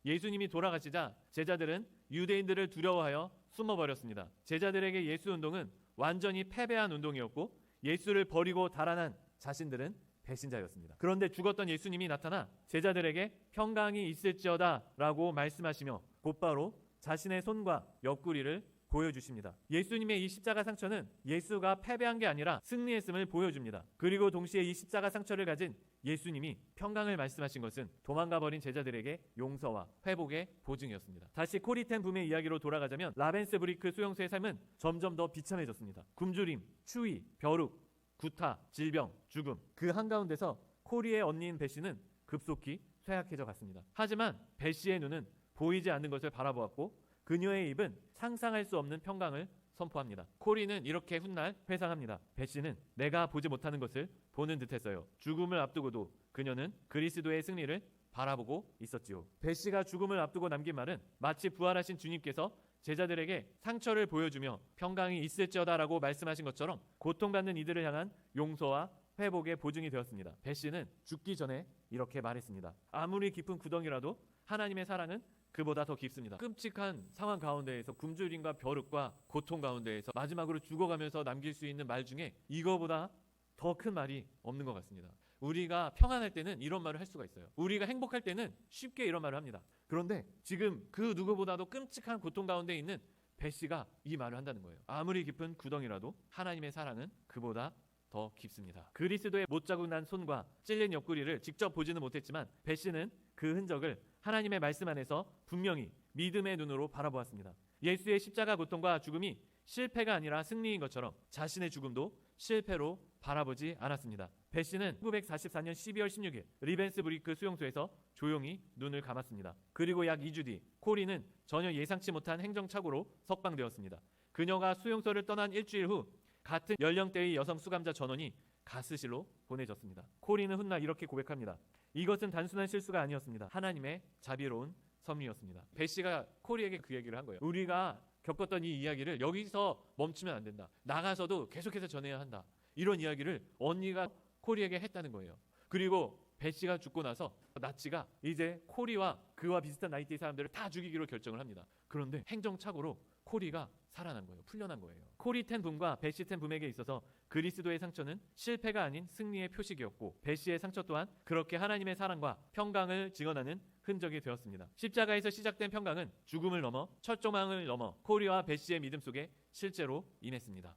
예수님이 돌아가시자 제자들은 유대인들을 두려워하여 숨어버렸습니다. 제자들에게 예수 운동은 완전히 패배한 운동이었고 예수를 버리고 달아난 자신들은 배신자였습니다. 그런데 죽었던 예수님이 나타나 제자들에게 평강이 있을지어다 라고 말씀하시며 곧바로 자신의 손과 옆구리를 보여주십니다. 예수님의 이 십자가 상처는 예수가 패배한 게 아니라 승리했음을 보여줍니다. 그리고 동시에 이 십자가 상처를 가진 예수님이 평강을 말씀하신 것은 도망가버린 제자들에게 용서와 회복의 보증이었습니다. 다시 코리텐 붐의 이야기로 돌아가자면 라벤스부리크 수용소의 삶은 점점 더 비참해졌습니다. 굶주림, 추위, 벼룩, 구타, 질병, 죽음, 그 한가운데서 코리의 언니인 베시는 급속히 쇠약해져 갔습니다. 하지만 베시의 눈은 보이지 않는 것을 바라보았고 그녀의 입은 상상할 수 없는 평강을 선포합니다. 코리는 이렇게 훗날 회상합니다. 베시는 내가 보지 못하는 것을 보는 듯했어요. 죽음을 앞두고도 그녀는 그리스도의 승리를 바라보고 있었지요. 베시가 죽음을 앞두고 남긴 말은 마치 부활하신 주님께서 제자들에게 상처를 보여주며 평강이 있을지어다라고 말씀하신 것처럼 고통받는 이들을 향한 용서와 회복의 보증이 되었습니다. 베시는 죽기 전에 이렇게 말했습니다. 아무리 깊은 구덩이라도 하나님의 사랑은 그보다 더 깊습니다. 끔찍한 상황 가운데에서 굶주림과 벼룩과 고통 가운데에서 마지막으로 죽어가면서 남길 수 있는 말 중에 이거보다 더 큰 말이 없는 것 같습니다. 우리가 평안할 때는 이런 말을 할 수가 있어요. 우리가 행복할 때는 쉽게 이런 말을 합니다. 그런데 지금 그 누구보다도 끔찍한 고통 가운데 있는 베시가 이 말을 한다는 거예요. 아무리 깊은 구덩이라도 하나님의 사랑은 그보다 더 깊습니다. 그리스도의 못자국 난 손과 찔린 옆구리를 직접 보지는 못했지만 베시는 그 흔적을 하나님의 말씀 안에서 분명히 믿음의 눈으로 바라보았습니다. 예수의 십자가 고통과 죽음이 실패가 아니라 승리인 것처럼 자신의 죽음도 실패로 바라보지 않았습니다. 베시는 1944년 12월 16일 리벤스부리크 수용소에서 조용히 눈을 감았습니다. 그리고 약 2주 뒤 코리는 전혀 예상치 못한 행정착오로 석방되었습니다. 그녀가 수용소를 떠난 일주일 후 같은 연령대의 여성 수감자 전원이 가스실로 보내졌습니다. 코리는 훗날 이렇게 고백합니다. 이것은 단순한 실수가 아니었습니다. 하나님의 자비로운 섭리였습니다. 베시가 코리에게 그 얘기를 한 거예요. 우리가 겪었던 이 이야기를 여기서 멈추면 안 된다. 나가서도 계속해서 전해야 한다. 이런 이야기를 언니가 코리에게 했다는 거예요. 그리고 베시가 죽고 나서 나치가 이제 코리와 그와 비슷한 나이대의 사람들을 다 죽이기로 결정을 합니다. 그런데 행정착오로 코리가 살아난 거예요. 풀려난 거예요. 코리 텐 붐과 베시 텐 붐에게 있어서 그리스도의 상처는 실패가 아닌 승리의 표식이었고 베시의 상처 또한 그렇게 하나님의 사랑과 평강을 증언하는 흔적이 되었습니다. 십자가에서 시작된 평강은 죽음을 넘어 철조망을 넘어 코리와 베시의 믿음 속에 실제로 임했습니다.